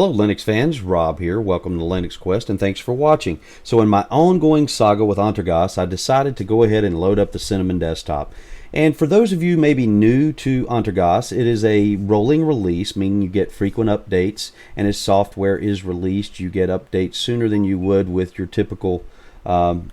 Hello Linux fans, Rob here. Welcome to Linux Quest and thanks for watching. So in my ongoing saga with Antergos, I decided to go ahead and load up the Cinnamon desktop. And for those of you maybe new to Antergos, it is a rolling release, meaning you get frequent updates, and as software is released, you get updates sooner than you would with your typical Ubuntu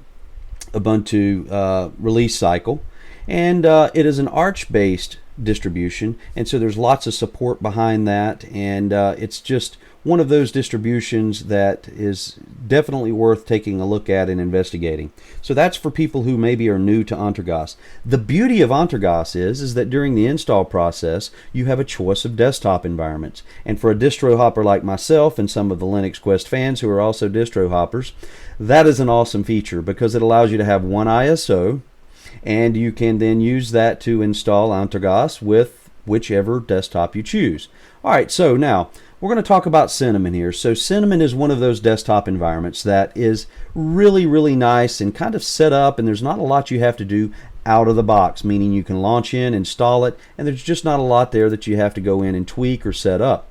release cycle. And it is an Arch-based distribution, and so there's lots of support behind that, and it's just one of those distributions that is definitely worth taking a look at and investigating. So that's for people who maybe are new to Antergos. The beauty of Antergos is that during the install process you have a choice of desktop environments, and for a distro hopper like myself and some of the Linux Quest fans who are also distro hoppers, that is an awesome feature because it allows you to have one ISO, and you can then use that to install Antergos with whichever desktop you choose. Alright, so now we're going to talk about Cinnamon here. So Cinnamon is one of those desktop environments that is really nice and kind of set up, and there's not a lot you have to do out of the box, meaning you can launch in, install it, and there's just not a lot there that you have to go in and tweak or set up.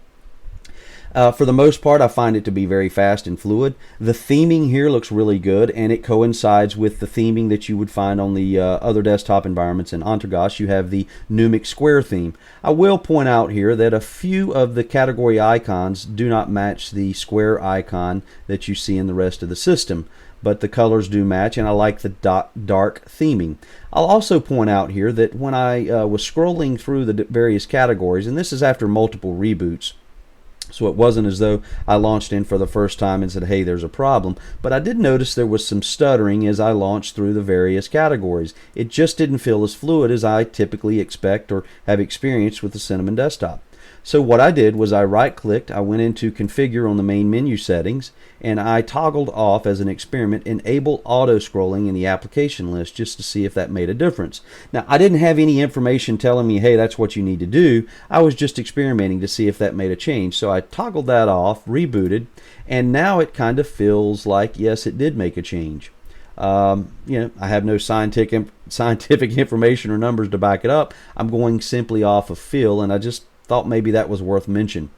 For the most part, I find it to be very fast and fluid. The theming here looks really good, and it coincides with the theming that you would find on the other desktop environments. In Antergos, you have the Numic square theme. I will point out here that a few of the category icons do not match the square icon that you see in the rest of the system, but the colors do match, and I like the dark theming. I'll also point out here that when I was scrolling through the various categories, and this is after multiple reboots, so it wasn't as though I launched in for the first time and said, hey, there's a problem. But I did notice there was some stuttering as I launched through the various categories. It just didn't feel as fluid as I typically expect or have experienced with the Cinnamon desktop. So what I did was I right-clicked, I went into Configure on the main menu settings, and I toggled off as an experiment Enable Auto-Scrolling in the application list just to see if that made a difference. Now, I didn't have any information telling me, hey, that's what you need to do. I was just experimenting to see if that made a change. So I toggled that off, rebooted, and now it kind of feels like, yes, it did make a change. I have no scientific information or numbers to back it up. I'm going simply off of feel, and I just thought maybe that was worth mention.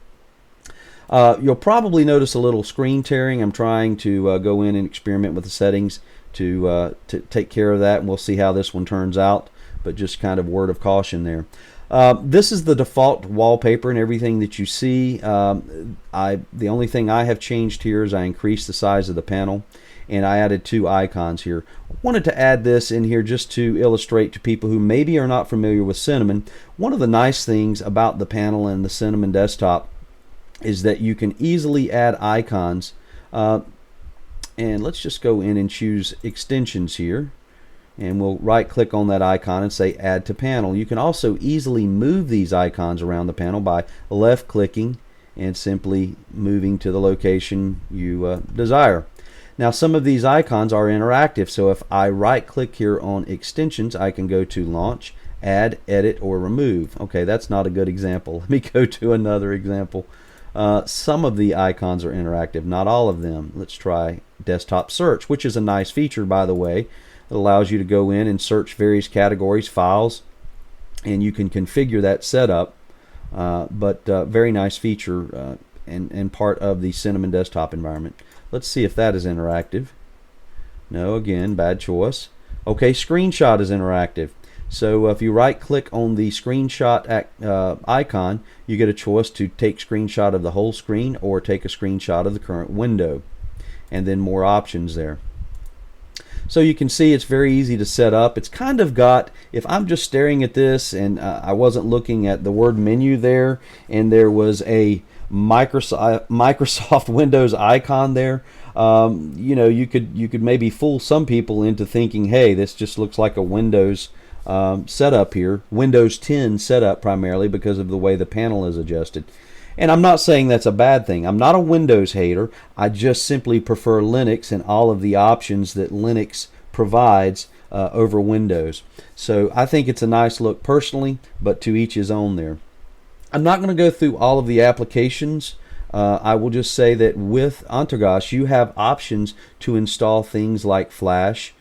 You'll probably notice a little screen tearing. I'm trying to go in and experiment with the settings to take care of that, and we'll see how this one turns out, but just kind of word of caution there. This is the default wallpaper and everything that you see. The only thing I have changed here is I increased the size of the panel, and I added two icons here. Wanted to add this in here just to illustrate to people who maybe are not familiar with Cinnamon. One of the nice things about the panel and the Cinnamon desktop is that you can easily add icons, and let's just go in and choose extensions here, and we'll right click on that icon and say add to panel. You can also easily move these icons around the panel by left clicking and simply moving to the location you desire. Now some of these icons are interactive, so if I right click here on extensions, I can go to launch, add, edit, or remove. Okay, that's not a good example. Let me go to another example. Some of the icons are interactive, not all of them. Let's try desktop search, which is a nice feature, by the way. It allows you to go in and search various categories, files, and you can configure that setup. Very nice feature and part of the Cinnamon desktop environment. Let's see if that is interactive. No, again, bad choice. Okay, screenshot is interactive. So if you right click on the screenshot icon, you get a choice to take screenshot of the whole screen or take a screenshot of the current window, and then more options there. So you can see it's very easy to set up. It's kind of got, if I'm just staring at this and I wasn't looking at the word menu there, and there was a Microsoft Windows icon there, you could maybe fool some people into thinking, hey, this just looks like a Windows setup here. Windows 10 setup primarily because of the way the panel is adjusted. And I'm not saying that's a bad thing. I'm not a Windows hater. I just simply prefer Linux and all of the options that Linux provides over Windows. So I think it's a nice look personally, but to each his own there. I'm not going to go through all of the applications. I will just say that with Antergos, you have options to install things like Flash,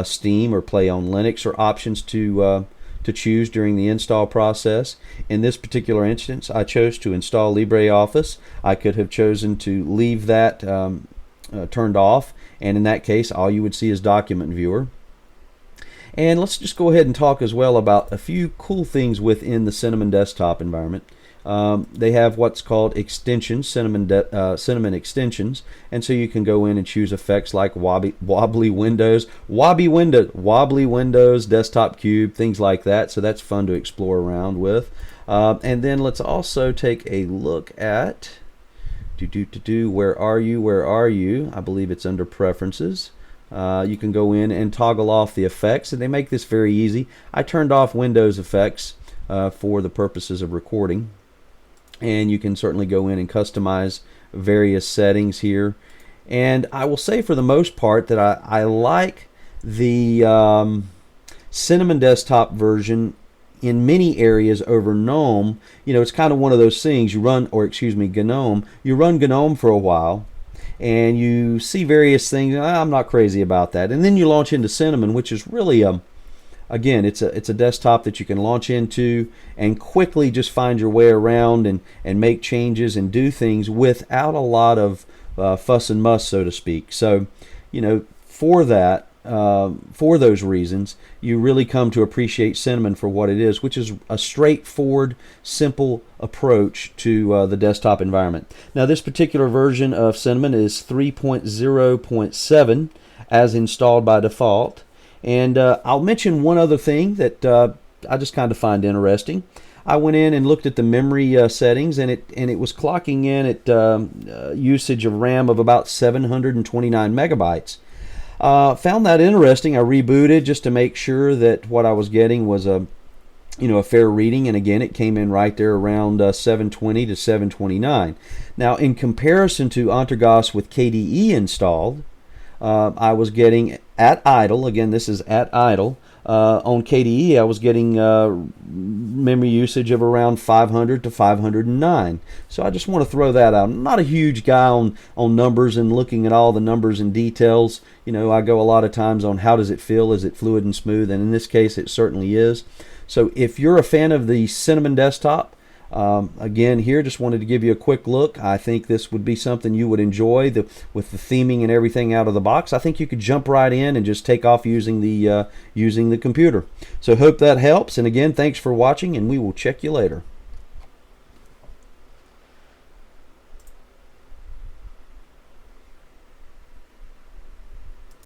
Steam, or Play on Linux, or options to to choose during the install process. In this particular instance, I chose to install LibreOffice. I could have chosen to leave that turned off, and in that case all you would see is Document Viewer. And let's just go ahead and talk as well about a few cool things within the Cinnamon desktop environment. They have what's called extensions, Cinnamon extensions, and so you can go in and choose effects like wobbly windows, desktop cube, things like that. So that's fun to explore around with. And then let's also take a look at where are you? I believe it's under preferences. You can go in and toggle off the effects, and they make this very easy. I turned off Windows effects for the purposes of recording, and you can certainly go in and customize various settings here. And I will say for the most part that I like the Cinnamon desktop version in many areas over GNOME. You know, it's kind of one of those things you run, or excuse me, GNOME. You run GNOME for a while, and you see various things. I'm not crazy about that, and then you launch into Cinnamon, which is really again, it's a desktop that you can launch into and quickly just find your way around and make changes and do things without a lot of fuss and muss, so to speak. So, you know, for that, for those reasons, you really come to appreciate Cinnamon for what it is, which is a straightforward, simple approach to the desktop environment. Now, this particular version of Cinnamon is 3.0.7 as installed by default. And I'll mention one other thing that I just kind of find interesting. I went in and looked at the memory settings, and it was clocking in at usage of RAM of about 729 megabytes. Found that interesting. I rebooted just to make sure that what I was getting was a fair reading, and again it came in right there around 720 to 729. Now, in comparison to Antergos with KDE installed, I was getting at idle, again this is at idle, on KDE I was getting memory usage of around 500 to 509. So I just want to throw that out. I'm not a huge guy on numbers and looking at all the numbers and details. You know, I go a lot of times on how does it feel, is it fluid and smooth, and in this case it certainly is. So if you're a fan of the Cinnamon desktop, again here just wanted to give you a quick look. I think this would be something you would enjoy with the theming and everything out of the box. I think you could jump right in and just take off using the computer. So hope that helps, and again thanks for watching, and we will check you later.